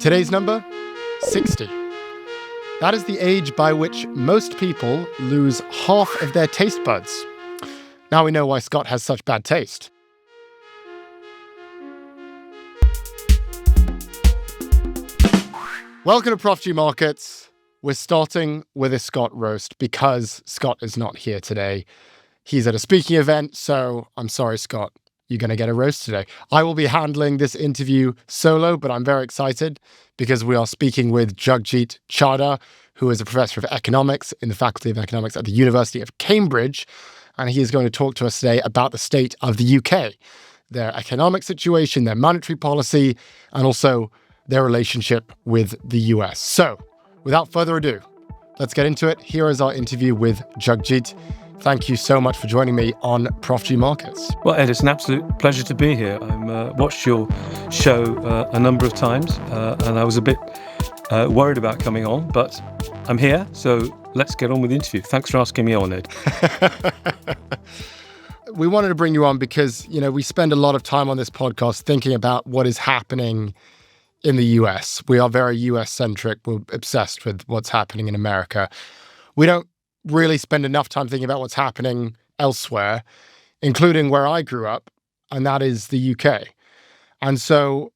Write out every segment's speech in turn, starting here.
Today's number, 60. That is the age by which most people lose half of their taste buds. Now we know why Scott has such bad taste. Welcome to Prof G Markets. We're starting with a Scott roast because Scott is not here today. He's at a speaking event, so I'm sorry, Scott. You're going to get a roast today. I will be handling this interview solo, but I'm very excited because we are speaking with Jagjit Chadha, who is a professor of economics in the Faculty of Economics at the University of Cambridge. And he is going to talk to us today about the state of the UK, their economic situation, their monetary policy, and also their relationship with the US. So without further ado, let's get into it. Here is our interview with Jagjit. Thank you so much for joining me on Prof G Markets. Well, Ed, it's an absolute pleasure to be here. I've watched your show a number of times, and I was a bit worried about coming on, but I'm here, so let's get on with the interview. Thanks for asking me on, Ed. We wanted to bring you on because, we spend a lot of time on this podcast thinking about what is happening in the US. We are very US-centric. We're obsessed with what's happening in America. We don't really spend enough time thinking about what's happening elsewhere, including where I grew up, and that is the UK. And so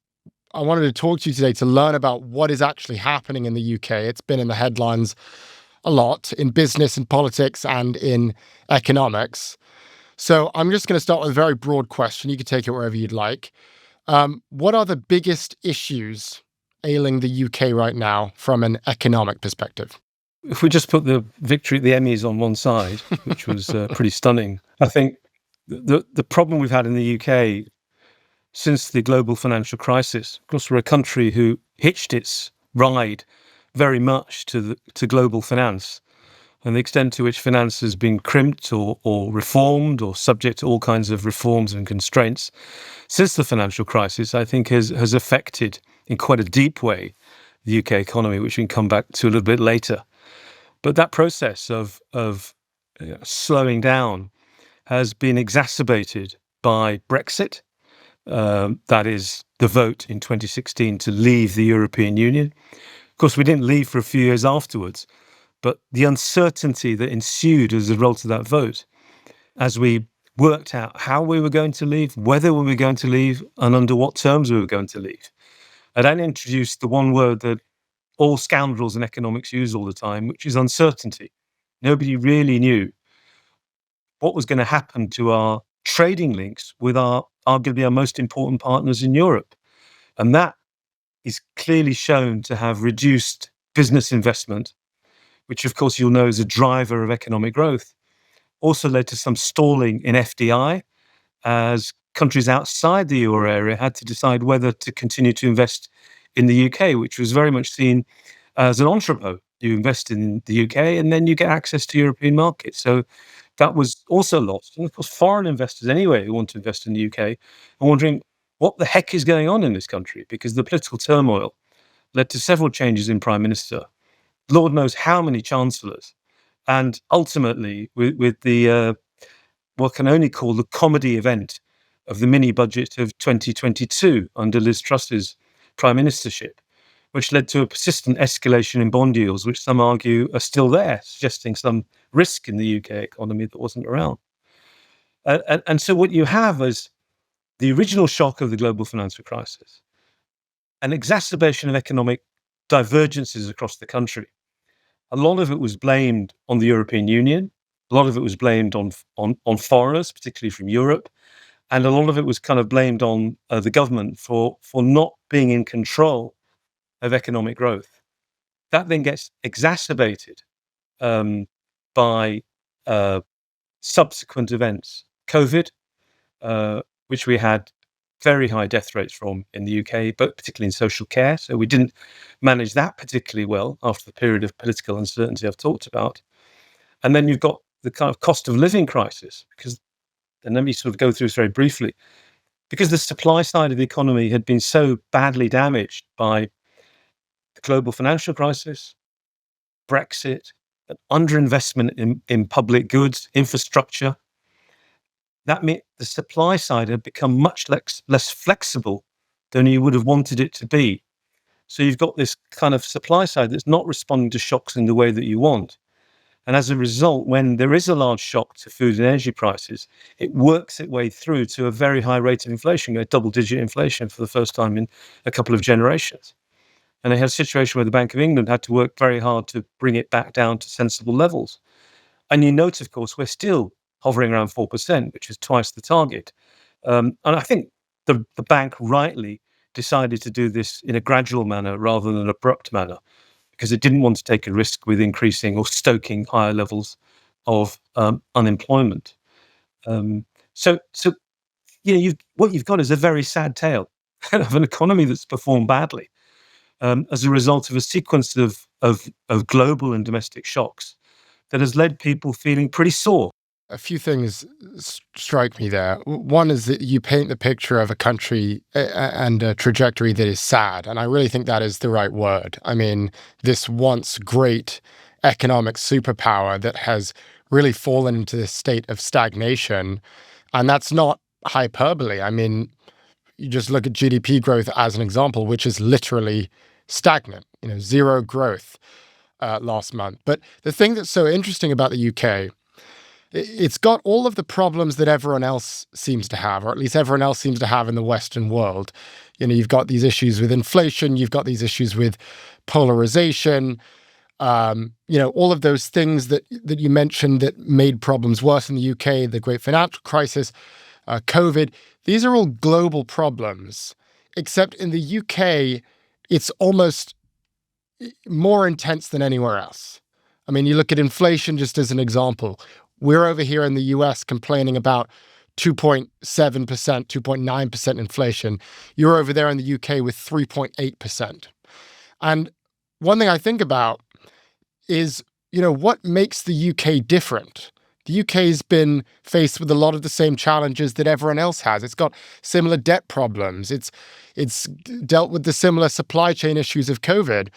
I wanted to talk to you today to learn about what is actually happening in the UK. It's been in the headlines a lot in business and politics and in economics. So I'm just going to start with a very broad question. You can take it wherever you'd like. What are the biggest issues ailing the UK right now from an economic perspective? If we just put the victory at the Emmys on one side, which was pretty stunning, I think the problem we've had in the UK since the global financial crisis, of course, we're a country who hitched its ride very much to global finance, and the extent to which finance has been crimped or reformed or subject to all kinds of reforms and constraints since the financial crisis, I think has affected in quite a deep way the UK economy, which we can come back to a little bit later. But that process of slowing down has been exacerbated by Brexit. That is the vote in 2016 to leave the European Union. Of course, we didn't leave for a few years afterwards, but the uncertainty that ensued as a result of that vote, as we worked out how we were going to leave, whether we were going to leave, and under what terms we were going to leave. And that introduced the one word that all scoundrels in economics use all the time, which is uncertainty. Nobody really knew what was going to happen to our trading links with arguably our most important partners in Europe. And that is clearly shown to have reduced business investment, which of course you'll know is a driver of economic growth. Also led to some stalling in FDI as countries outside the euro area had to decide whether to continue to invest in the UK, which was very much seen as an entrepot. You invest in the UK and then you get access to European markets. So that was also lost. And of course, foreign investors anyway who want to invest in the UK are wondering what the heck is going on in this country, because the political turmoil led to several changes in Prime Minister, Lord knows how many chancellors, and ultimately with the what can only call the comedy event of the mini budget of 2022 under Liz Truss's prime ministership, which led to a persistent escalation in bond yields, which some argue are still there, suggesting some risk in the UK economy that wasn't around. And so what you have is the original shock of the global financial crisis, an exacerbation of economic divergences across the country. A lot of it was blamed on the European Union. A lot of it was blamed on foreigners, particularly from Europe. And a lot of it was kind of blamed on the government for not being in control of economic growth. That then gets exacerbated by subsequent events. COVID, which we had very high death rates from in the UK, but particularly in social care. So we didn't manage that particularly well after the period of political uncertainty I've talked about. And then you've got the kind of cost of living crisis, and let me sort of go through this very briefly, because the supply side of the economy had been so badly damaged by the global financial crisis, Brexit, an underinvestment in public goods, infrastructure. That meant the supply side had become much less flexible than you would have wanted it to be. So you've got this kind of supply side that's not responding to shocks in the way that you want. And as a result, when there is a large shock to food and energy prices, it works its way through to a very high rate of inflation, a double-digit inflation for the first time in a couple of generations. And they had a situation where the Bank of England had to work very hard to bring it back down to sensible levels. And you note, of course, we're still hovering around 4%, which is twice the target. And I think the bank rightly decided to do this in a gradual manner rather than an abrupt manner, because it didn't want to take a risk with increasing or stoking higher levels of unemployment. So what you've got is a very sad tale of an economy that's performed badly as a result of a sequence of global and domestic shocks that has led people feeling pretty sore. A few things strike me there. One is that you paint the picture of a country and a trajectory that is sad. And I really think that is the right word. I mean, this once great economic superpower that has really fallen into this state of stagnation. And that's not hyperbole. I mean, you just look at GDP growth as an example, which is literally stagnant, zero growth last month. But the thing that's so interesting about the UK, it's got all of the problems that everyone else seems to have, or at least everyone else seems to have in the Western world. You've got these issues with inflation, you've got these issues with polarization, all of those things that you mentioned that made problems worse in the UK, the great financial crisis, COVID. These are all global problems, except in the UK, it's almost more intense than anywhere else. I mean, you look at inflation just as an example. We're over here in the US complaining about 2.7%, 2.9% inflation. You're over there in the UK with 3.8%. And one thing I think about is, what makes the UK different? The UK's been faced with a lot of the same challenges that everyone else has. It's got similar debt problems. It's dealt with the similar supply chain issues of COVID.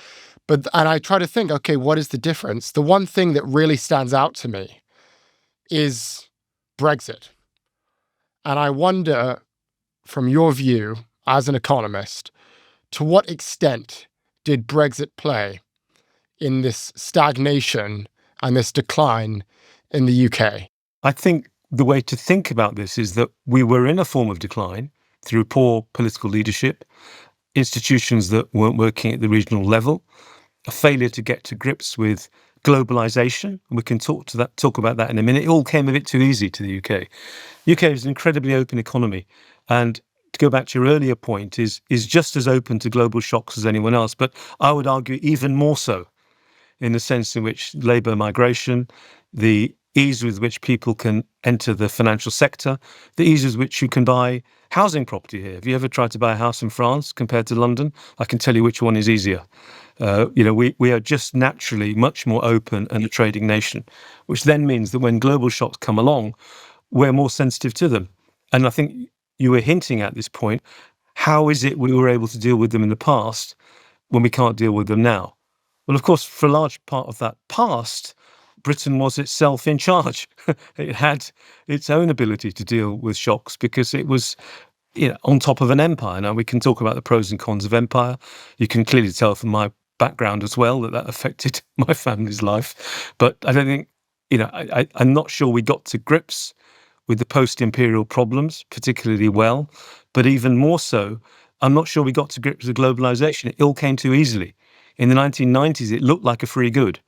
And I try to think, okay, what is the difference? The one thing that really stands out to me is Brexit. And I wonder, from your view as an economist, to what extent did Brexit play in this stagnation and this decline in the UK? I think the way to think about this is that we were in a form of decline through poor political leadership, institutions that weren't working at the regional level, a failure to get to grips with globalization. We can talk about that in a minute. It all came a bit too easy to the UK. UK is an incredibly open economy, and to go back to your earlier point, is just as open to global shocks as anyone else, but I would argue even more so, in the sense in which labour migration, the ease with which people can enter the financial sector, the ease with which you can buy housing property here. Have you ever tried to buy a house in France compared to London? I can tell you which one is easier. We are just naturally much more open and a trading nation, which then means that when global shocks come along, we're more sensitive to them. And I think you were hinting at this point, how is it we were able to deal with them in the past when we can't deal with them now? Well, of course, for a large part of that past, Britain was itself in charge. It had its own ability to deal with shocks because it was on top of an empire. Now, we can talk about the pros and cons of empire. You can clearly tell from my background as well that affected my family's life. But I don't think, I'm not sure we got to grips with the post-imperial problems particularly well. But even more so, I'm not sure we got to grips with globalization. It all came too easily. In the 1990s, it looked like a free good.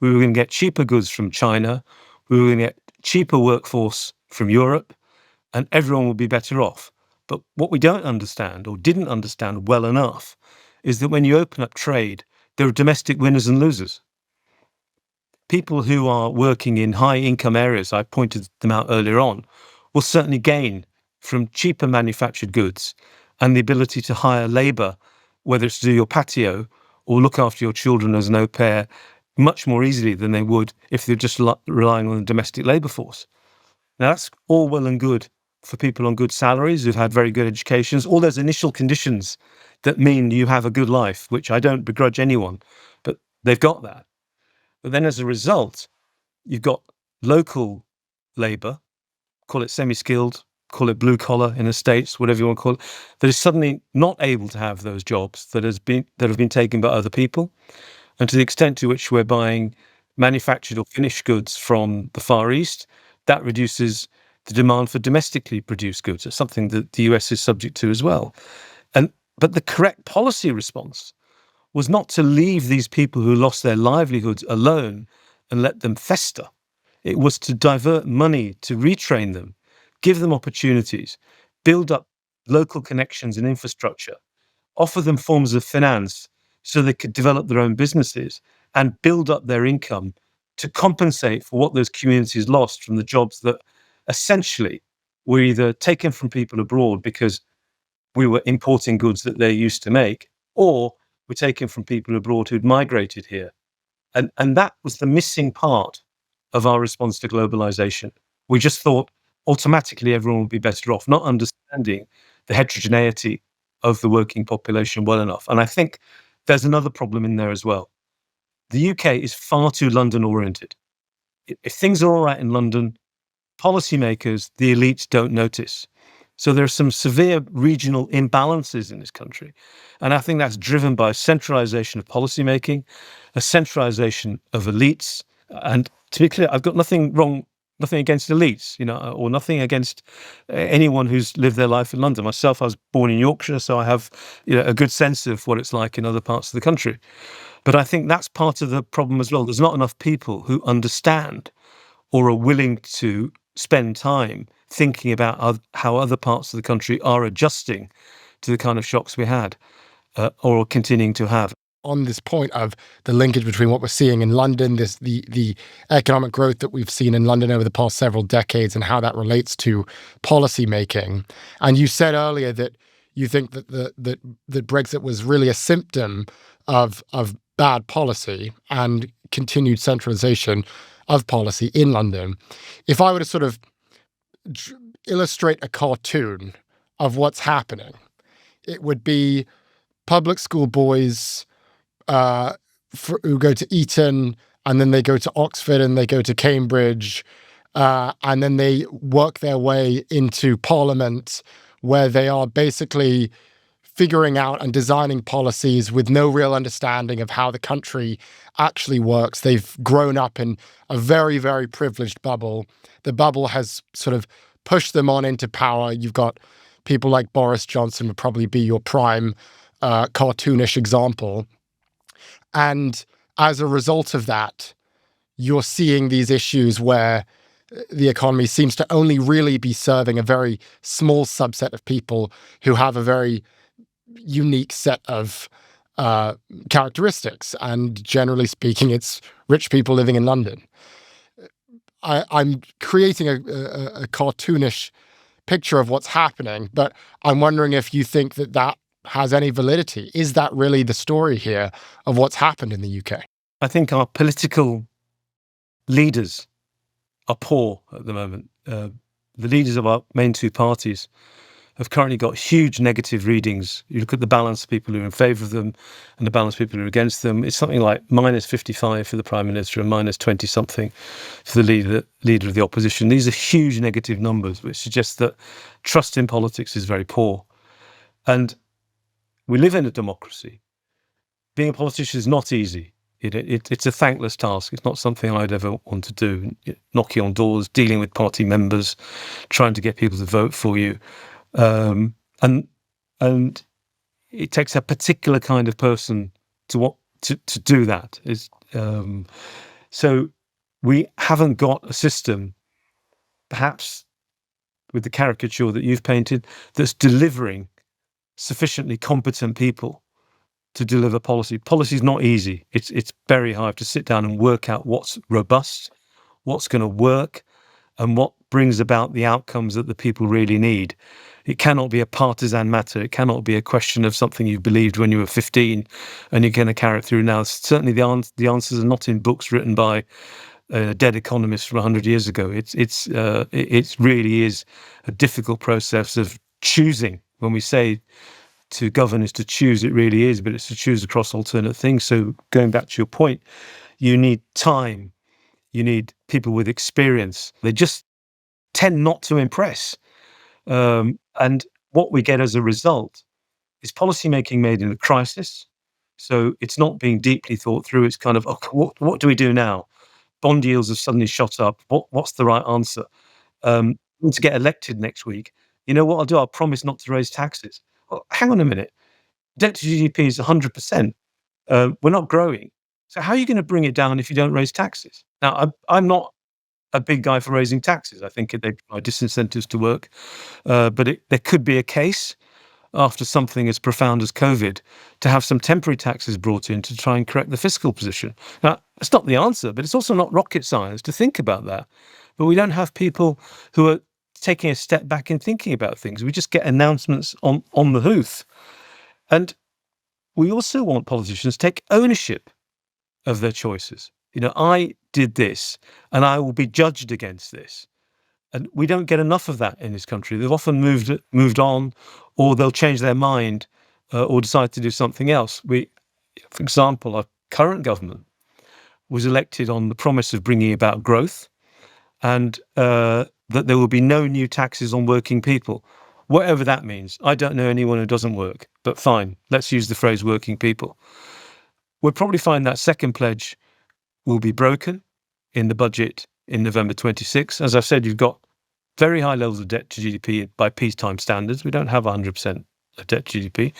We were going to get cheaper goods from China. We were going to get cheaper workforce from Europe, and everyone would be better off. But what we don't understand, or didn't understand well enough, is that when you open up trade, there are domestic winners and losers. People who are working in high income areas, I pointed them out earlier on, will certainly gain from cheaper manufactured goods and the ability to hire labour, whether it's to do your patio or look after your children as an au pair, much more easily than they would if they're just relying on the domestic labour force. Now, that's all well and good for people on good salaries who've had very good educations, all those initial conditions that mean you have a good life, which I don't begrudge anyone, but they've got that. But then as a result, you've got local labour, call it semi-skilled, call it blue collar in the States, whatever you want to call it, that is suddenly not able to have those jobs that have been taken by other people. And to the extent to which we're buying manufactured or finished goods from the Far East, that reduces the demand for domestically produced goods. It's something that the US is subject to as well. But the correct policy response was not to leave these people who lost their livelihoods alone and let them fester. It was to divert money, to retrain them, give them opportunities, build up local connections and infrastructure, offer them forms of finance so they could develop their own businesses and build up their income to compensate for what those communities lost from the jobs that essentially were either taken from people abroad because we were importing goods that they used to make, or were taken from people abroad who'd migrated here. And that was the missing part of our response to globalization. We just thought automatically everyone would be better off, not understanding the heterogeneity of the working population well enough. And I think there's another problem in there as well. The UK is far too London oriented. If things are all right in London, policymakers, the elites don't notice. So there are some severe regional imbalances in this country. And I think that's driven by centralization of policymaking, a centralization of elites. And to be clear, I've got nothing against elites, or nothing against anyone who's lived their life in London. Myself, I was born in Yorkshire, so I have a good sense of what it's like in other parts of the country. But I think that's part of the problem as well. There's not enough people who understand or are willing to spend time thinking about how other parts of the country are adjusting to the kind of shocks we had or are continuing to have. On this point of the linkage between what we're seeing in London, the economic growth that we've seen in London over the past several decades and how that relates to policy making. And you said earlier that you think that that Brexit was really a symptom of bad policy and continued centralization of policy in London. If I were to sort of illustrate a cartoon of what's happening, it would be public school boys who go to Eton, and then they go to Oxford, and they go to Cambridge, and then they work their way into Parliament, where they are basically figuring out and designing policies with no real understanding of how the country actually works. They've grown up in a very, very privileged bubble. The bubble has sort of pushed them on into power. You've got people like Boris Johnson would probably be your prime cartoonish example. And as a result of that, you're seeing these issues where the economy seems to only really be serving a very small subset of people who have a very unique set of characteristics. And generally speaking, it's rich people living in London. I'm creating a cartoonish picture of what's happening, but I'm wondering if you think that has any validity. Is that really the story here of what's happened in the UK? I think our political leaders are poor at the moment. The leaders of our main two parties have currently got huge negative readings. You look at the balance of people who are in favour of them and the balance of people who are against them. It's something like minus 55 for the Prime Minister and minus 20-something for the leader of the opposition. These are huge negative numbers, which suggests that trust in politics is very poor. And we live in a democracy. Being a politician is not easy. It's a thankless task. It's not something I'd ever want to do. Knocking on doors, dealing with party members, trying to get people to vote for you. And it takes a particular kind of person to do that. So we haven't got a system, perhaps with the caricature that you've painted, that's delivering sufficiently competent people to deliver policy. Policy is not easy. It's very hard to sit down and work out what's robust, what's going to work, and what brings about the outcomes that the people really need. It cannot be a partisan matter. It cannot be a question of something you believed when you were 15 and you're going to carry it through now. Certainly the answers are not in books written by dead economists from 100 years ago. It really is a difficult process of choosing. When we say to govern is to choose, it really is, but it's to choose across alternate things. So going back to your point, you need time. You need people with experience. They just tend not to impress. And what we get as a result is policy making made in a crisis. So it's not being deeply thought through. It's kind of, okay, what do we do now? Bond yields have suddenly shot up. What's the right answer? To get elected next week, you know what I'll do? I'll promise not to raise taxes. Well, hang on a minute. Debt to GDP is 100%. We're not growing. So how are you going to bring it down if you don't raise taxes? Now, I'm not a big guy for raising taxes. I think they provide disincentives to work. But there could be a case after something as profound as COVID to have some temporary taxes brought in to try and correct the fiscal position. Now, it's not the answer, but it's also not rocket science to think about that. But we don't have people who are taking a step back and thinking about things. We just get announcements on the hoof. And we also want politicians to take ownership of their choices. You know, I did this and I will be judged against this. And we don't get enough of that in this country. They've often moved on, or they'll change their mind or decide to do something else. For example, our current government was elected on the promise of bringing about growth and that there will be no new taxes on working people. Whatever that means. I don't know anyone who doesn't work, but fine, let's use the phrase working people. We'll probably find that second pledge will be broken in the budget in November 26. As I've said, you've got very high levels of debt to GDP by peacetime standards. We don't have 100% of debt to GDP.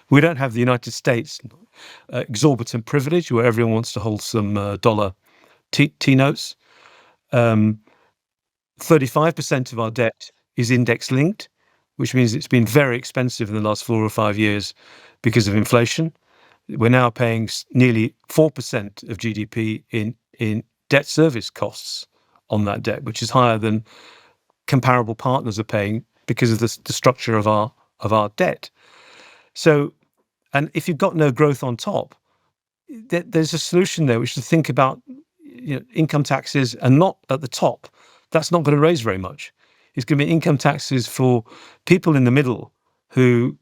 We don't have the United States exorbitant privilege where everyone wants to hold some dollar T-notes. 35% of our debt is index linked, which means it's been very expensive in the last 4 or 5 years because of inflation. We're now paying nearly 4% of GDP in debt service costs on that debt, which is higher than comparable partners are paying because of the structure of our debt. So, and if you've got no growth on top, there's a solution there, which is to think about income taxes and not at the top. That's not going to raise very much. It's going to be income taxes for people in the middle who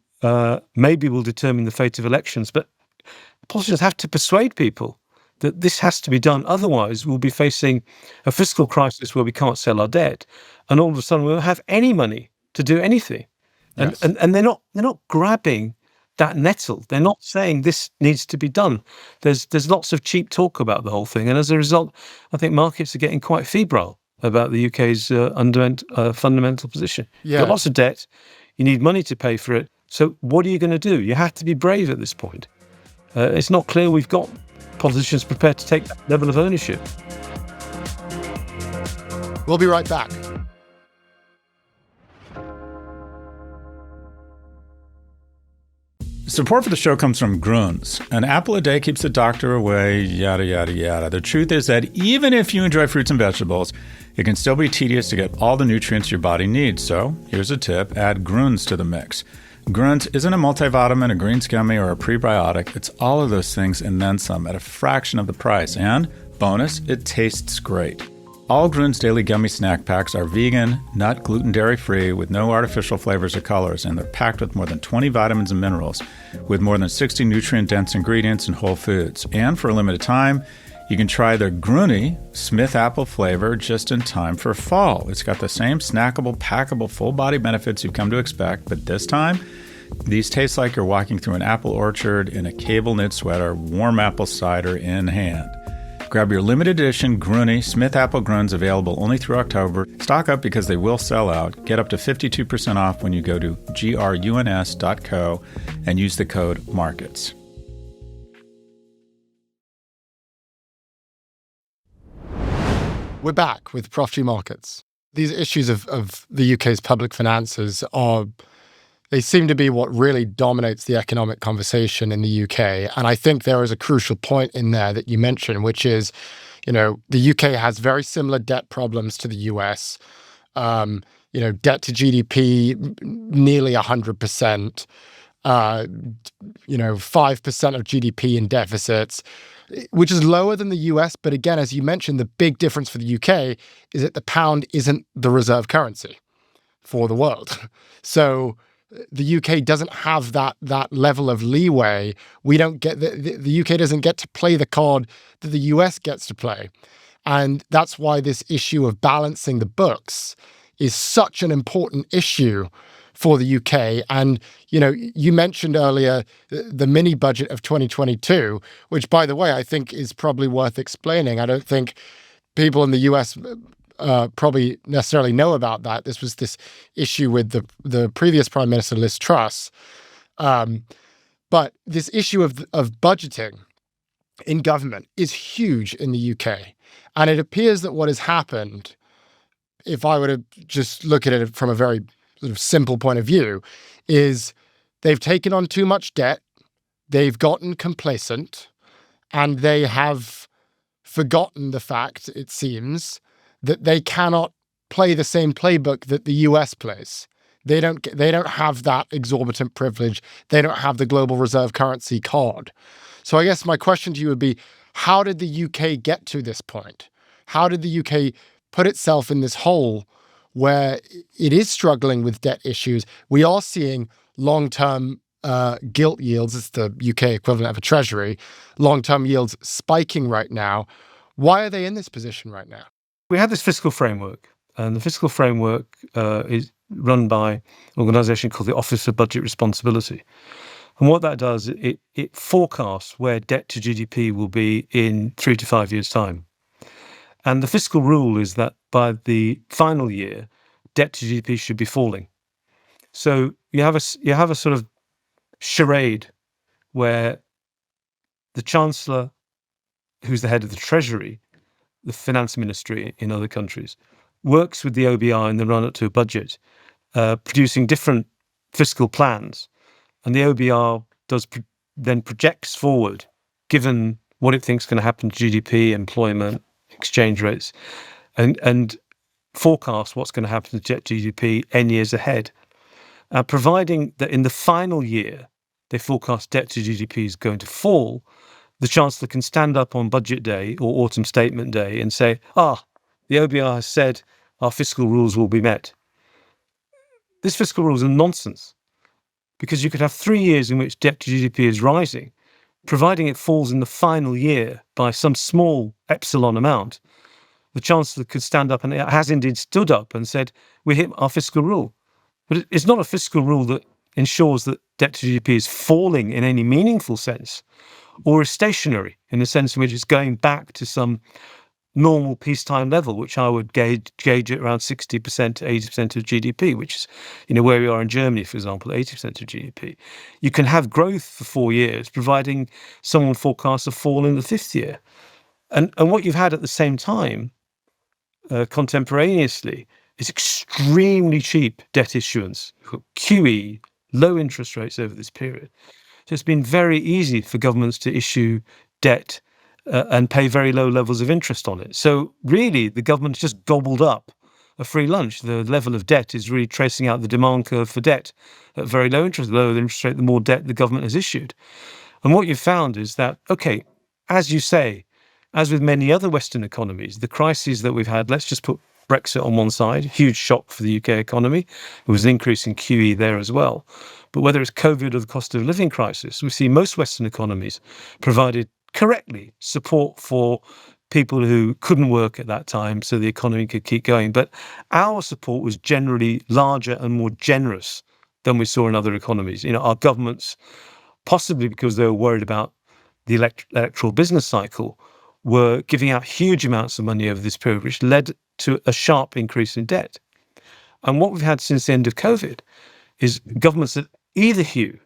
maybe will determine the fate of elections. But politicians have to persuade people that this has to be done. Otherwise, we'll be facing a fiscal crisis where we can't sell our debt, and all of a sudden we won't have any money to do anything. Yes. And they're not grabbing that nettle. They're not saying this needs to be done. There's lots of cheap talk about the whole thing, and as a result, I think markets are getting quite febrile about the UK's fundamental position. Yeah. You've got lots of debt. You need money to pay for it. So what are you going to do? You have to be brave at this point. It's not clear we've got politicians prepared to take that level of ownership. We'll be right back. Support for the show comes from Grunz. An apple a day keeps the doctor away, yada, yada, yada. The truth is that even if you enjoy fruits and vegetables, it can still be tedious to get all the nutrients your body needs. So here's a tip. Add Grunz to the mix. Grunz isn't a multivitamin, a greens gummy, or a prebiotic. It's all of those things and then some at a fraction of the price. And bonus, it tastes great. All Grunz daily gummy snack packs are vegan, nut, gluten, dairy-free, with no artificial flavors or colors, and they're packed with more than 20 vitamins and minerals, with more than 60 nutrient-dense ingredients and whole foods. And for a limited time, you can try their Gruny Smith apple flavor just in time for fall. It's got the same snackable, packable, full-body benefits you've come to expect, but this time, these taste like you're walking through an apple orchard in a cable knit sweater, warm apple cider in hand. Grab your limited edition Gruny Smith Apple Gruns, available only through October. Stock up because they will sell out. Get up to 52% off when you go to gruns.co and use the code MARKETS. We're back with Prof G Markets. These issues of the UK's public finances they seem to be what really dominates the economic conversation in the UK. And I think there is a crucial point in there that you mentioned, which is, the UK has very similar debt problems to the US. Debt to GDP, nearly 100%, 5% of GDP in deficits, which is lower than the US. But again, as you mentioned, the big difference for the UK is that the pound isn't the reserve currency for the world. So the UK doesn't have that level of leeway. We don't get the UK doesn't get to play the card that the US gets to play. And that's why this issue of balancing the books is such an important issue for the UK. And, you know, you mentioned earlier the mini budget of 2022, which, by the way, I think is probably worth explaining. I don't think people in the US probably necessarily know about that. This was this issue with the previous Prime Minister, Liz Truss. But this issue of budgeting in government is huge in the UK. And it appears that what has happened, if I were to just look at it from a very sort of simple point of view, is they've taken on too much debt, they've gotten complacent, and they have forgotten the fact, it seems, that they cannot play the same playbook that the US plays. They don't have that exorbitant privilege. They don't have the global reserve currency card. So I guess my question to you would be, how did the UK get to this point? How did the UK put itself in this hole where it is struggling with debt issues? We are seeing long-term gilt yields, it's the UK equivalent of a treasury, long-term yields spiking right now. Why are they in this position right now? We have this fiscal framework, and the fiscal framework is run by an organisation called the Office of Budget Responsibility. And what that does, it forecasts where debt to GDP will be in 3 to 5 years' time. And the fiscal rule is that by the final year, debt to GDP should be falling. So you have a sort of charade where the Chancellor, who's the head of the Treasury, the finance ministry in other countries, works with the OBR in the run-up to a budget, producing different fiscal plans. And the OBR then projects forward, given what it thinks is going to happen to GDP, employment, exchange rates, and forecasts what's going to happen to GDP N years ahead. Providing that in the final year, they forecast debt to GDP is going to fall, the Chancellor can stand up on budget day or autumn statement day and say, the OBR has said our fiscal rules will be met. This fiscal rule is a nonsense, because you could have 3 years in which debt to GDP is rising, providing it falls in the final year by some small epsilon amount. The Chancellor could stand up, and has indeed stood up and said, we hit our fiscal rule. But it's not a fiscal rule that ensures that debt to GDP is falling in any meaningful sense, or is stationary in the sense in which it's going back to some normal peacetime level, which I would gauge at around 60% to 80% of GDP, which is, where we are in Germany, for example, 80% of GDP. You can have growth for 4 years, providing someone forecasts a fall in the 5th year. And what you've had at the same time, contemporaneously, is extremely cheap debt issuance, QE, low interest rates over this period. So it's been very easy for governments to issue debt and pay very low levels of interest on it. So really, the government's just gobbled up a free lunch. The level of debt is really tracing out the demand curve for debt at very low interest. The lower the interest rate, the more debt the government has issued. And what you've found is that, okay, as you say, as with many other Western economies, the crises that we've had, let's just put Brexit on one side, huge shock for the UK economy. There was an increase in QE there as well. But whether it's COVID or the cost of living crisis, we see most Western economies provided correctly support for people who couldn't work at that time so the economy could keep going. But our support was generally larger and more generous than we saw in other economies. Our governments, possibly because they were worried about the electoral business cycle, were giving out huge amounts of money over this period, which led to a sharp increase in debt. And what we've had since the end of COVID is governments at either hue,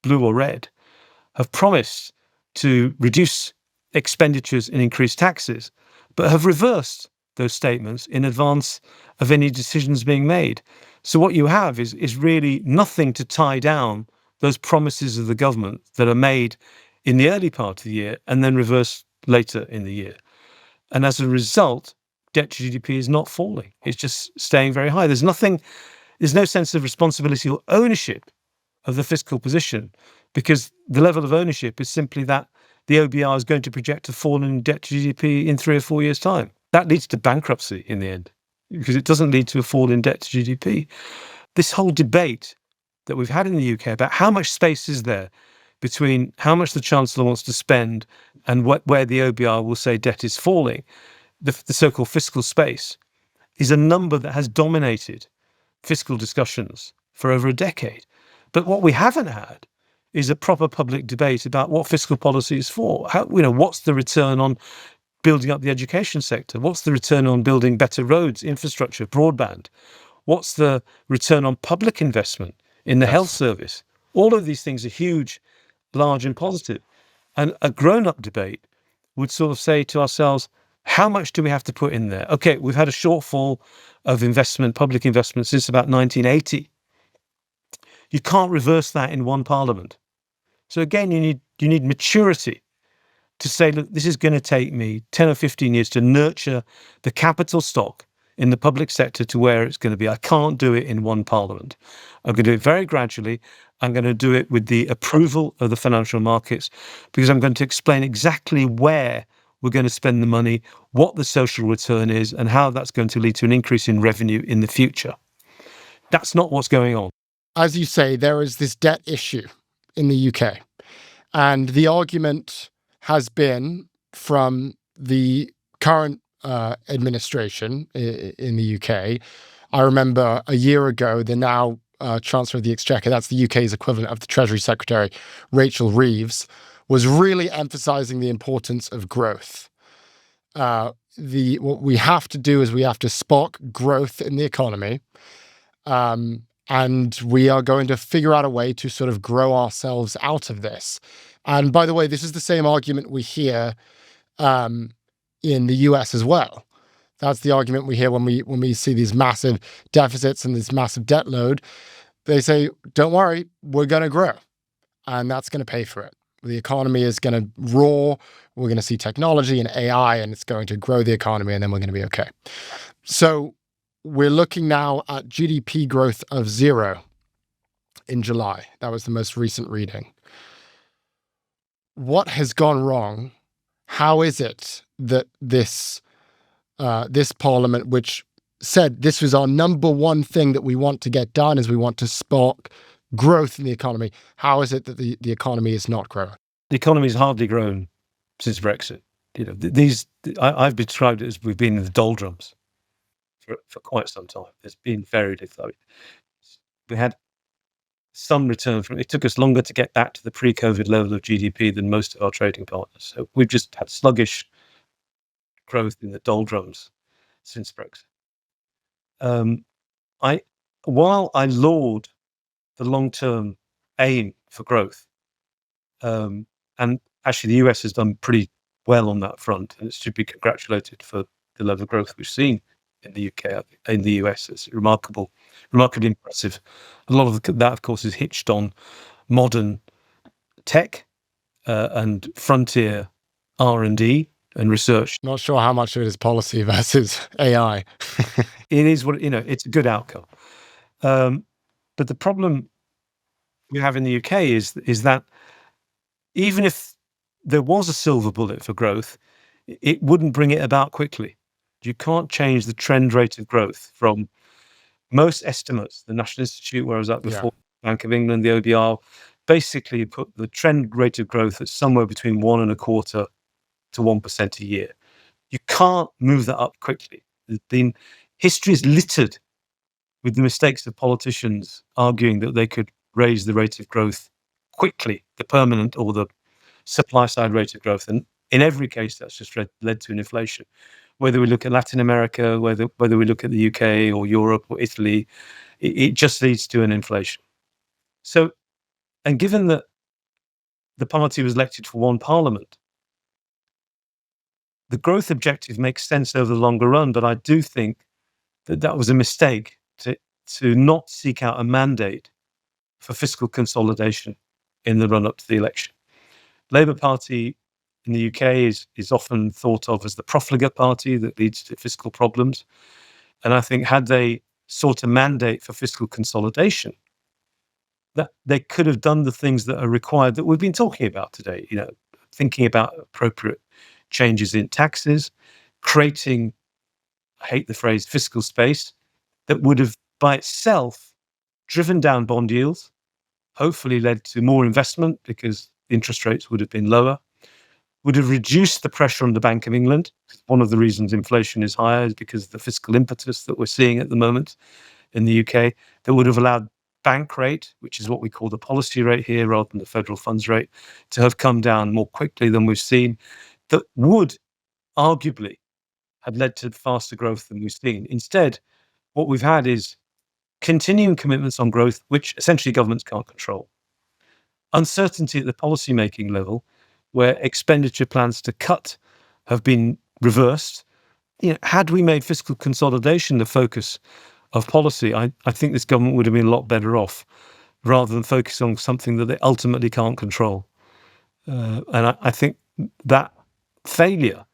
blue or red, have promised to reduce expenditures and increase taxes, but have reversed those statements in advance of any decisions being made. So what you have is really nothing to tie down those promises of the government that are made in the early part of the year and then reversed later in the year. And as a result, debt to GDP is not falling. It's just staying very high. There's no sense of responsibility or ownership of the fiscal position, because the level of ownership is simply that the OBR is going to project a fall in debt to GDP in 3 or 4 years' time. That leads to bankruptcy in the end, because it doesn't lead to a fall in debt to GDP. This whole debate that we've had in the UK about how much space is there between how much the Chancellor wants to spend and where the OBR will say debt is falling, the so-called fiscal space, is a number that has dominated fiscal discussions for over a decade. But what we haven't had is a proper public debate about what fiscal policy is for. What's the return on building up the education sector? What's the return on building better roads, infrastructure, broadband? What's the return on public investment in the health service? All of these things are huge, large and positive. And a grown-up debate would sort of say to ourselves, how much do we have to put in there? Okay, we've had a shortfall of investment, public investment, since about 1980. You can't reverse that in one parliament. So again, you need maturity to say, look, this is going to take me 10 or 15 years to nurture the capital stock in the public sector to where it's going to be. I can't do it in one parliament. I'm going to do it very gradually. I'm going to do it with the approval of the financial markets, because I'm going to explain exactly where we're going to spend the money, what the social return is, and how that's going to lead to an increase in revenue in the future. That's not what's going on. As you say, there is this debt issue in the UK. And the argument has been from the current administration in the UK. I remember a year ago, the now Chancellor of the Exchequer, that's the UK's equivalent of the Treasury Secretary, Rachel Reeves, was really emphasizing the importance of growth. What we have to do is we have to spark growth in the economy. And we are going to figure out a way to sort of grow ourselves out of this. And by the way, this is the same argument we hear in the US as well. That's the argument we hear when we see these massive deficits and this massive debt load. They say, don't worry, we're going to grow. And that's going to pay for it. The economy is going to roar. We're going to see technology and AI, and it's going to grow the economy, and then we're going to be okay. So we're looking now at GDP growth of 0 in July. That was the most recent reading. What has gone wrong? How is it that this parliament, which said this was our number one thing that we want to get done, is we want to spark growth in the economy, how is it that the economy is not growing? The economy has hardly grown since Brexit. I've described it as we've been in the doldrums for quite some time. There's been very little. We had some return from it. It took us longer to get back to the pre-COVID level of GDP than most of our trading partners. So we've just had sluggish growth in the doldrums since Brexit. While I laud the long-term aim for growth, and actually the US has done pretty well on that front, and it should be congratulated for the level of growth we've seen in the UK, in the US. It's remarkably impressive. A lot of that, of course, is hitched on modern tech and frontier R&D and research. Not sure how much of it is policy versus AI. It is it's a good outcome. But the problem we have in the UK is that even if there was a silver bullet for growth, it wouldn't bring it about quickly. You can't change the trend rate of growth from most estimates. The National Institute, where I was at before, Bank of England, the OBR, basically put the trend rate of growth at somewhere between 1.25% to 1% a year. You can't move that up quickly. History is littered with the mistakes of politicians arguing that they could raise the rate of growth quickly, the permanent or the supply side rate of growth. And in every case, that's just led to an inflation. Whether we look at Latin America, whether we look at the UK or Europe or Italy, it just leads to an inflation. So, and given that the party was elected for one parliament, the growth objective makes sense over the longer run, but I do think that was a mistake to not seek out a mandate for fiscal consolidation in the run-up to the election. Labour Party in the UK is often thought of as the profligate party that leads to fiscal problems. And I think had they sought a mandate for fiscal consolidation, that they could have done the things that are required that we've been talking about today, thinking about appropriate changes in taxes, creating, I hate the phrase, fiscal space that would have by itself driven down bond yields, hopefully led to more investment because interest rates would have been lower, would have reduced the pressure on the Bank of England. One of the reasons inflation is higher is because of the fiscal impetus that we're seeing at the moment in the UK. That would have allowed bank rate, which is what we call the policy rate here rather than the federal funds rate, to have come down more quickly than we've seen. That would arguably have led to faster growth than we've seen. Instead, what we've had is continuing commitments on growth, which essentially governments can't control. Uncertainty at the policymaking level, where expenditure plans to cut have been reversed. Had we made fiscal consolidation the focus of policy, I think this government would have been a lot better off, rather than focus on something that they ultimately can't control. And I think that failure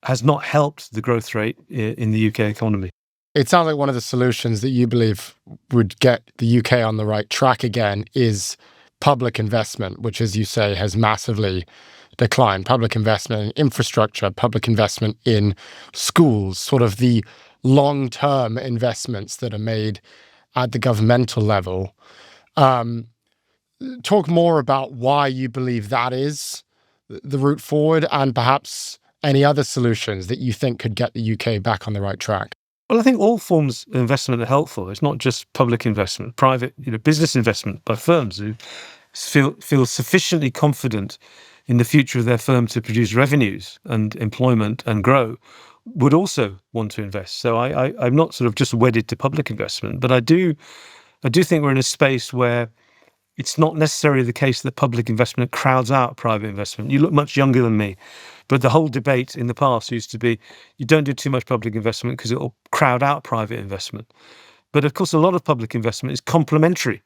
has not helped the growth rate in the UK economy. It sounds like one of the solutions that you believe would get the UK on the right track again is public investment, which, as you say, has massively declined. Public investment in infrastructure, public investment in schools, sort of the long-term investments that are made at the governmental level. Talk more about why you believe that is the route forward, and perhaps any other solutions that you think could get the UK back on the right track. Well, I think all forms of investment are helpful. It's not just public investment, private, business investment by firms who feel sufficiently confident in the future of their firm to produce revenues and employment and grow would also want to invest. So I'm not sort of just wedded to public investment, but I do think we're in a space where it's not necessarily the case that public investment crowds out private investment. You look much younger than me, but the whole debate in the past used to be, you don't do too much public investment because it will crowd out private investment. But of course, a lot of public investment is complementary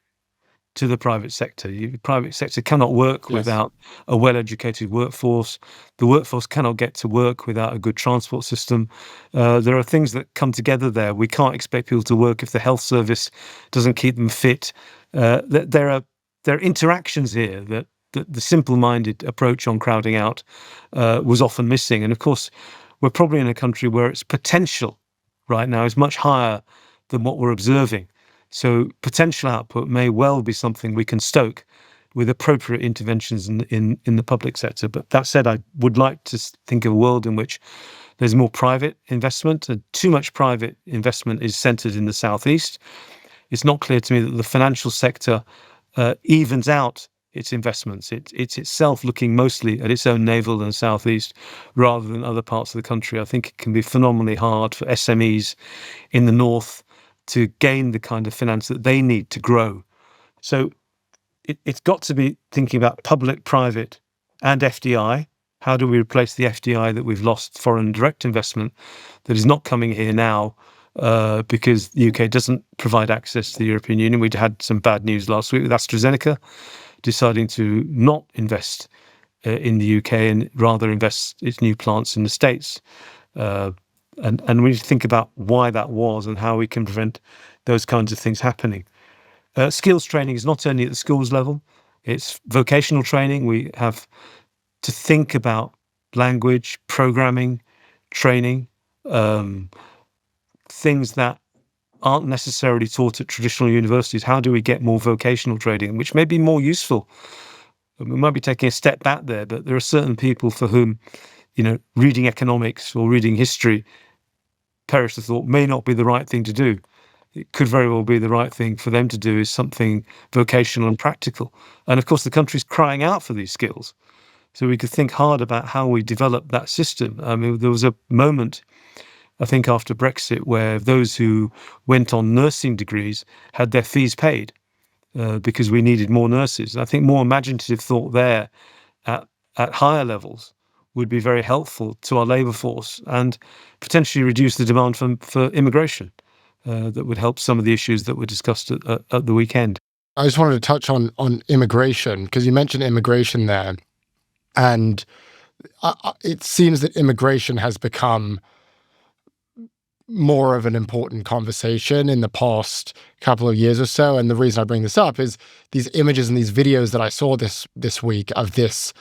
to the private sector. The private sector cannot work without a well-educated workforce. The workforce cannot get to work without a good transport system. There are things that come together there. We can't expect people to work if the health service doesn't keep them fit. There are interactions here that the simple-minded approach on crowding out was often missing. And of course, we're probably in a country where its potential right now is much higher than what we're observing. So potential output may well be something we can stoke with appropriate interventions in the public sector. But that said, I would like to think of a world in which there's more private investment. And too much private investment is centred in the southeast. It's not clear to me that the financial sector evens out its investments. It's itself looking mostly at its own navel and southeast rather than other parts of the country. I think it can be phenomenally hard for SMEs in the north to gain the kind of finance that they need to grow. So it's got to be thinking about public, private, and FDI. How do we replace the FDI that we've lost, foreign direct investment, that is not coming here now because the UK doesn't provide access to the European Union? We'd had some bad news last week with AstraZeneca deciding to not invest in the UK and rather invest its new plants in the States. And we need to think about why that was and how we can prevent those kinds of things happening. Skills training is not only at the schools level, it's vocational training. We have to think about language, programming, training, things that aren't necessarily taught at traditional universities. How do we get more vocational training, which may be more useful? We might be taking a step back there, but there are certain people for whom, reading economics or reading history, perish the thought, may not be the right thing to do. It could very well be the right thing for them to do is something vocational and practical. And of course, the country's crying out for these skills. So we could think hard about how we develop that system. I mean, there was a moment, I think, after Brexit, where those who went on nursing degrees had their fees paid because we needed more nurses. And I think more imaginative thought there at higher levels would be very helpful to our labour force and potentially reduce the demand for immigration. That would help some of the issues that were discussed at the weekend. I just wanted to touch on immigration, because you mentioned immigration there. And it seems that immigration has become more of an important conversation in the past couple of years or so. And the reason I bring this up is these images and these videos that I saw this week of this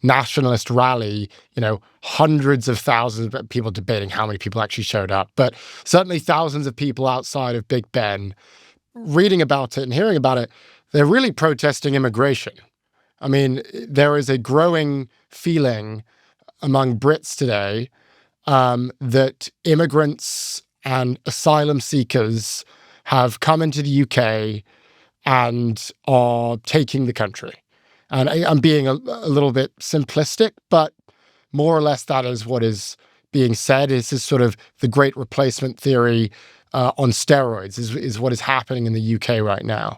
nationalist rally, hundreds of thousands of people debating how many people actually showed up, but certainly thousands of people outside of Big Ben reading about it and hearing about it. They're really protesting immigration. I mean, there is a growing feeling among Brits today that immigrants and asylum seekers have come into the UK and are taking the country. And I'm being a little bit simplistic, but more or less that is what is being said. This is sort of the great replacement theory on steroids is what is happening in the UK right now.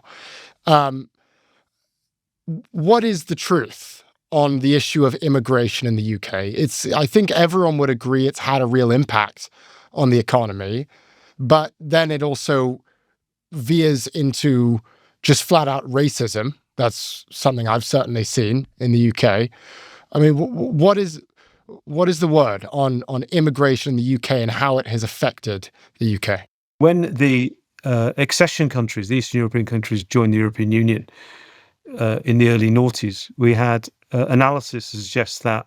What is the truth on the issue of immigration in the UK? I think everyone would agree it's had a real impact on the economy, but then it also veers into just flat out racism. That's something I've certainly seen in the UK. I mean, what is the word on immigration in the UK and how it has affected the UK? When the accession countries, the Eastern European countries, joined the European Union in the early noughties, we had analysis that suggests that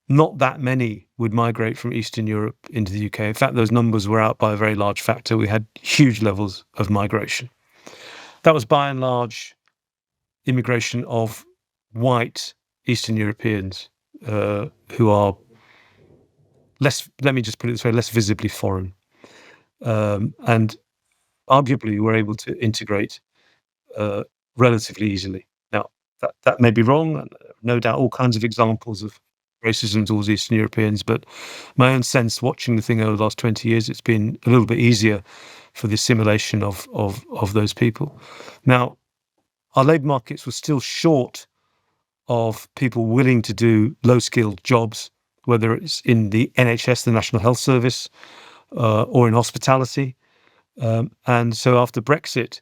not that many would migrate from Eastern Europe into the UK. In fact, those numbers were out by a very large factor. We had huge levels of migration. That was by and large immigration of white Eastern Europeans who are less, let me just put it this way, less visibly foreign. And arguably were able to integrate relatively easily. Now, that may be wrong, and no doubt all kinds of examples of racism towards Eastern Europeans, but my own sense watching the thing over the last 20 years, it's been a little bit easier for the assimilation of those people. Now, our labour markets were still short of people willing to do low-skilled jobs, whether it's in the NHS, the National Health Service, or in hospitality. And so after Brexit,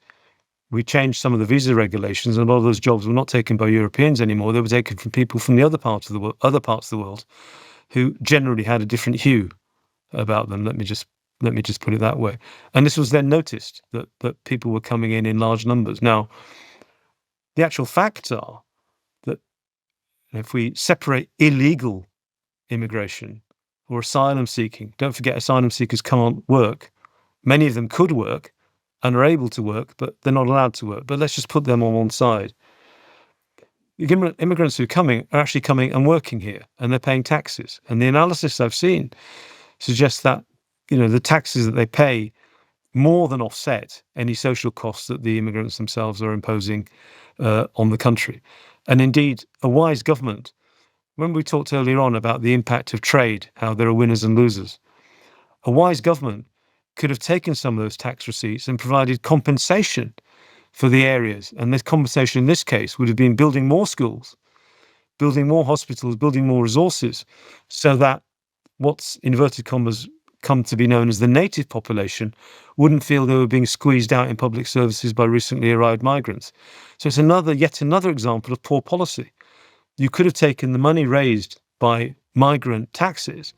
we changed some of the visa regulations, and a lot of those jobs were not taken by Europeans anymore. They were taken from people from the other parts of the world, who generally had a different hue about them. Let me just put it that way. And this was then noticed that people were coming in large numbers. Now, the actual facts are that if we separate illegal immigration or asylum seeking, don't forget asylum seekers can't work. Many of them could work and are able to work, but they're not allowed to work. But let's just put them on one side. The immigrants who are coming are actually coming and working here, and they're paying taxes. And the analysis I've seen suggests that, the taxes that they pay more than offset any social costs that the immigrants themselves are imposing on the country. And indeed, a wise government, when we talked earlier on about the impact of trade, how there are winners and losers, a wise government could have taken some of those tax receipts and provided compensation for the areas. And this compensation in this case would have been building more schools, building more hospitals, building more resources, so that what's, inverted commas, come to be known as the native population wouldn't feel they were being squeezed out in public services by recently arrived migrants. So it's yet another example of poor policy. You could have taken the money raised by migrant taxes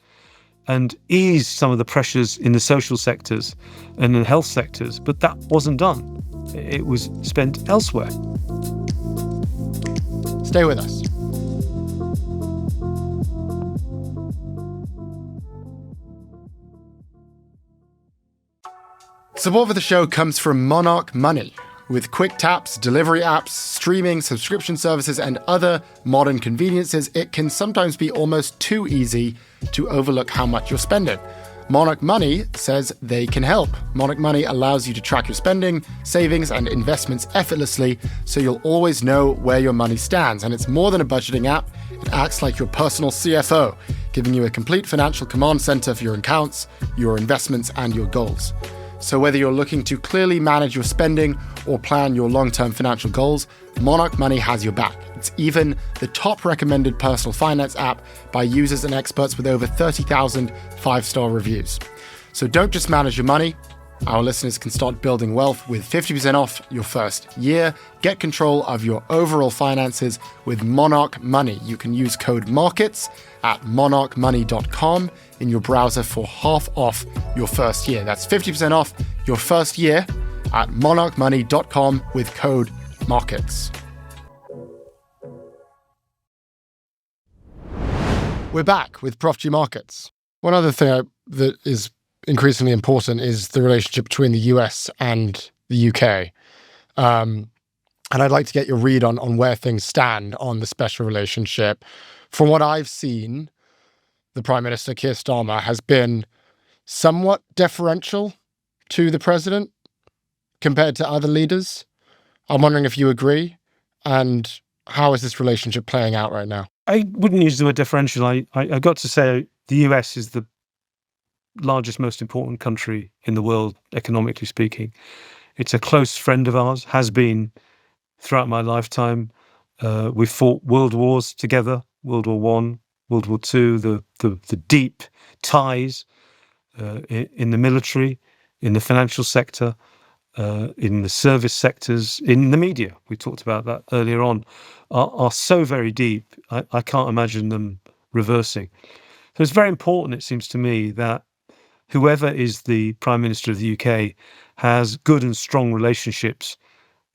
and ease some of the pressures in the social sectors and the health sectors, but that wasn't done. It was spent elsewhere. Stay with us. Support for the show comes from Monarch Money. With quick taps, delivery apps, streaming, subscription services, and other modern conveniences, it can sometimes be almost too easy to overlook how much you're spending. Monarch Money says they can help. Monarch Money allows you to track your spending, savings, and investments effortlessly, so you'll always know where your money stands. And it's more than a budgeting app. It acts like your personal CFO, giving you a complete financial command center for your accounts, your investments, and your goals. So whether you're looking to clearly manage your spending or plan your long-term financial goals, Monarch Money has your back. It's even the top recommended personal finance app by users and experts with over 30,000 five-star reviews. So don't just manage your money. Our listeners can start building wealth with 50% off your first year. Get control of your overall finances with Monarch Money. You can use code MARKETS at monarchmoney.com in your browser for half off your first year. That's 50% off your first year at monarchmoney.com with code MARKETS. We're back with Prof G Markets. One other thing that is increasingly important is the relationship between the US and the UK. And I'd like to get your read on where things stand on the special relationship. From what I've seen, the Prime Minister, Keir Starmer, has been somewhat deferential to the president compared to other leaders. I'm wondering if you agree, and how is this relationship playing out right now? I wouldn't use the word differential. I got to say the US is the largest, most important country in the world, economically speaking. It's a close friend of ours, has been throughout my lifetime. We fought world wars together, World War One, World War Two, the deep ties in the military, in the financial sector, in the service sectors, in the media, we talked about that earlier on, are so very deep, I can't imagine them reversing. So it's very important, it seems to me, that whoever is the Prime Minister of the UK has good and strong relationships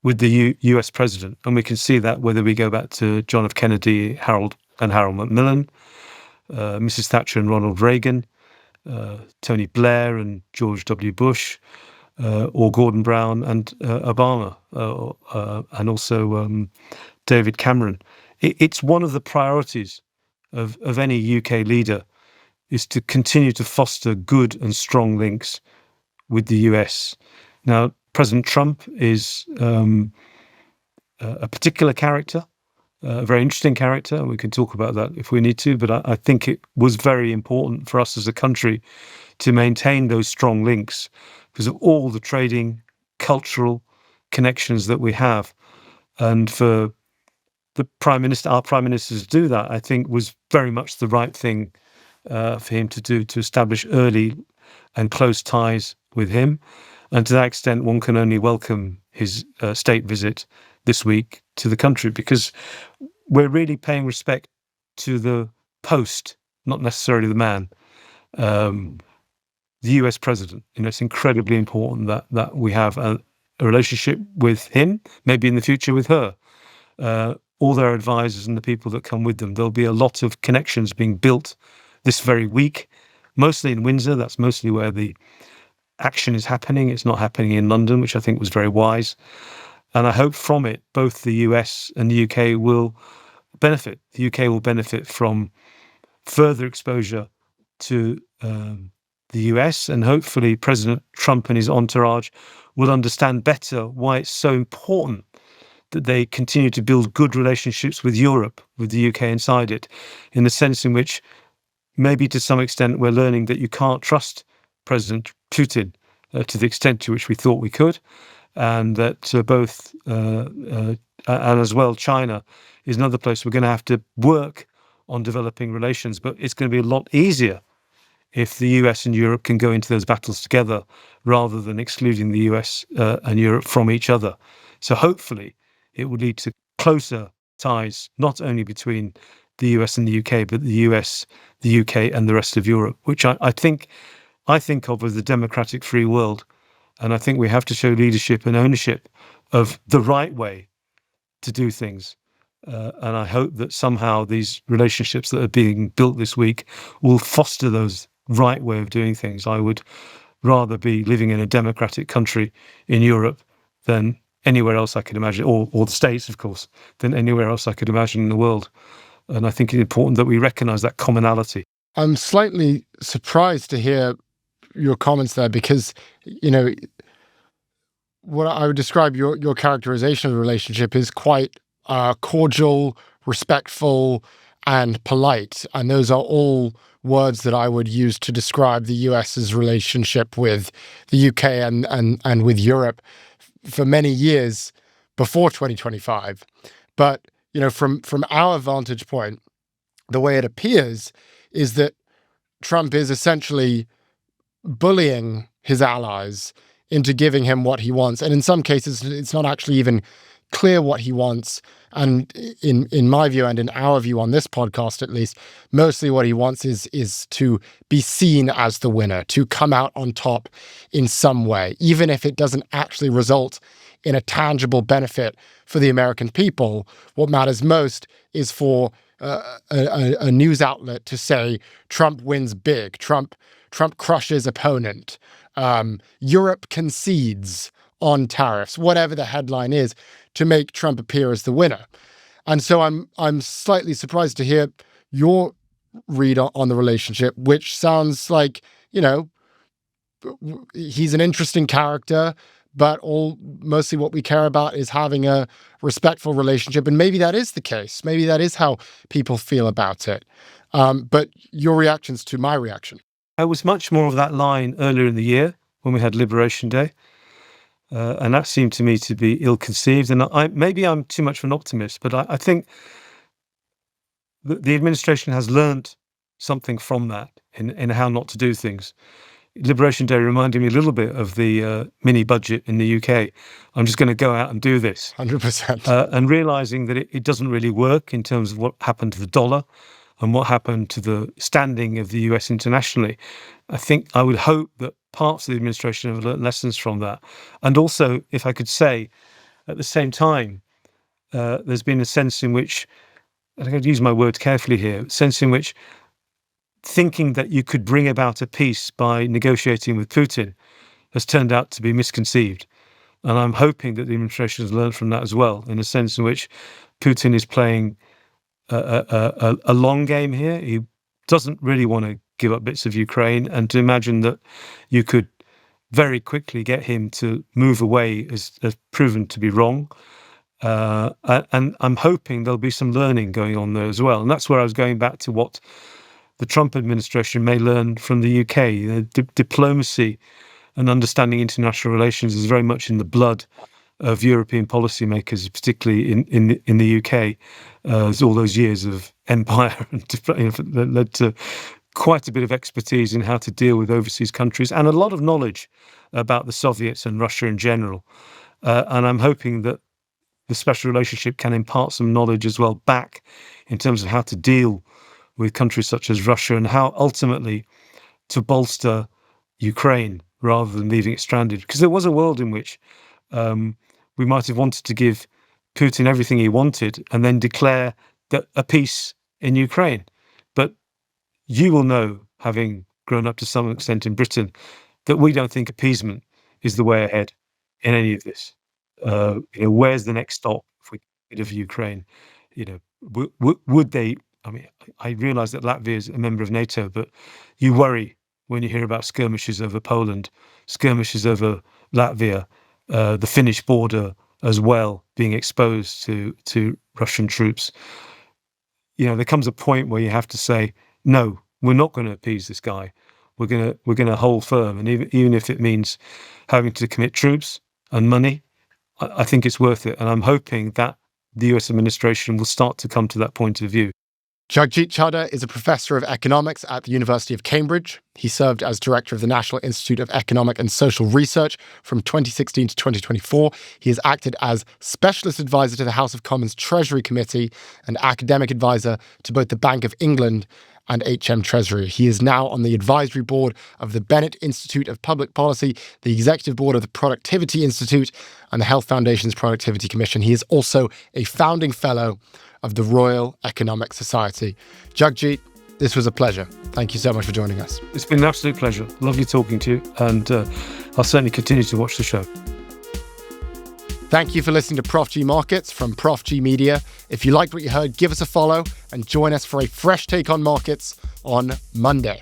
with the US President. And we can see that whether we go back to John F. Kennedy, Harold Macmillan, Mrs. Thatcher and Ronald Reagan, Tony Blair and George W. Bush, or Gordon Brown and Obama, and also David Cameron. It's one of the priorities of any UK leader is to continue to foster good and strong links with the US. Now, President Trump is a particular character, a very interesting character, and we can talk about that if we need to, but I think it was very important for us as a country to maintain those strong links because of all the trading, cultural connections that we have. And for the Prime Minister, our Prime Minister, to do that, I think was very much the right thing for him to do, to establish early and close ties with him. And to that extent, one can only welcome his state visit this week to the country, because we're really paying respect to the post, not necessarily the man. The US president, it's incredibly important that we have a relationship with him, maybe in the future with her, all their advisors and the people that come with them. There'll be a lot of connections being built this very week, mostly in Windsor. That's mostly where the action is happening. It's not happening in London, which I think was very wise. And I hope from it, both the US and the UK will benefit. The UK will benefit from further exposure to the US, and hopefully President Trump and his entourage will understand better why it's so important that they continue to build good relationships with Europe, with the UK inside it, in the sense in which maybe to some extent we're learning that you can't trust President Putin to the extent to which we thought we could, and that both, and as well, China is another place we're going to have to work on developing relations, but it's going to be a lot easier if the US and Europe can go into those battles together rather than excluding the US and Europe from each other. So hopefully it will lead to closer ties, not only between the US and the UK, but the US, the UK and the rest of Europe, which I think of as the democratic free world. And I think we have to show leadership and ownership of the right way to do things. And I hope that somehow these relationships that are being built this week will foster those right way of doing things. I would rather be living in a democratic country in Europe than anywhere else I could imagine, or the States, of course, than anywhere else I could imagine in the world. And I think it's important that we recognize that commonality. I'm slightly surprised to hear your comments there because, what I would describe your characterization of the relationship is quite cordial, respectful, and polite. And those are all words that I would use to describe the US's relationship with the UK and with Europe for many years before 2025. But, from our vantage point, the way it appears is that Trump is essentially bullying his allies into giving him what he wants. And in some cases, it's not actually even clear what he wants. And in my view and in our view on this podcast, at least, mostly what he wants is to be seen as the winner, to come out on top in some way, even if it doesn't actually result in a tangible benefit for the American people. What matters most is for a news outlet to say Trump wins big, Trump crushes opponent, Europe concedes on tariffs, whatever the headline is, to make Trump appear as the winner. And so I'm slightly surprised to hear your read on the relationship, which sounds like, he's an interesting character, but mostly what we care about is having a respectful relationship. And maybe that is the case. Maybe that is how people feel about it. But your reactions to my reaction. I was much more of that line earlier in the year when we had Liberation Day. And that seemed to me to be ill-conceived. And maybe I'm too much of an optimist, but I think the administration has learned something from that in how not to do things. Liberation Day reminded me a little bit of the mini budget in the UK. I'm just going to go out and do this. 100%. And realizing that it doesn't really work in terms of what happened to the dollar and what happened to the standing of the US internationally. I would hope that parts of the administration have learned lessons from that. And also, if I could say, at the same time, there's been a sense in which, and I'm going to use my words carefully here, a sense in which thinking that you could bring about a peace by negotiating with Putin has turned out to be misconceived. And I'm hoping that the administration has learned from that as well, in a sense in which Putin is playing a long game here. He doesn't really want to give up bits of Ukraine, and to imagine that you could very quickly get him to move away has proven to be wrong. And I'm hoping there'll be some learning going on there as well. And that's where I was going back to what the Trump administration may learn from the UK. Diplomacy and understanding international relations is very much in the blood of European policymakers, particularly in the UK. There's all those years of empire that led to quite a bit of expertise in how to deal with overseas countries and a lot of knowledge about the Soviets and Russia in general. And I'm hoping that the special relationship can impart some knowledge as well back in terms of how to deal with countries such as Russia and how ultimately to bolster Ukraine rather than leaving it stranded. Because there was a world in which we might have wanted to give Putin everything he wanted and then declare that a peace in Ukraine. But you will know, having grown up to some extent in Britain, that we don't think appeasement is the way ahead in any of this. Where's the next stop if we get rid of Ukraine? Would they? I mean, I realise that Latvia is a member of NATO, but you worry when you hear about skirmishes over Poland, skirmishes over Latvia, the Finnish border as well being exposed to Russian troops. There comes a point where you have to say, no, we're not going to appease this guy. We're going to hold firm, and even if it means having to commit troops and money, I think it's worth it. And I'm hoping that the US administration will start to come to that point of view. Jagjit Chadha is a professor of economics at the University of Cambridge. He served as director of the National Institute of Economic and Social Research from 2016 to 2024. He has acted as specialist advisor to the House of Commons Treasury Committee and academic advisor to both the Bank of England and HM Treasury. He is now on the advisory board of the Bennett Institute of Public Policy, the executive board of the Productivity Institute, and the Health Foundation's Productivity Commission. He is also a founding fellow of the Royal Economic Society. Jagjit, this was a pleasure. Thank you so much for joining us. It's been an absolute pleasure. Lovely talking to you, and I'll certainly continue to watch the show. Thank you for listening to Prof G Markets from Prof G Media. If you liked what you heard, give us a follow and join us for a fresh take on markets on Monday.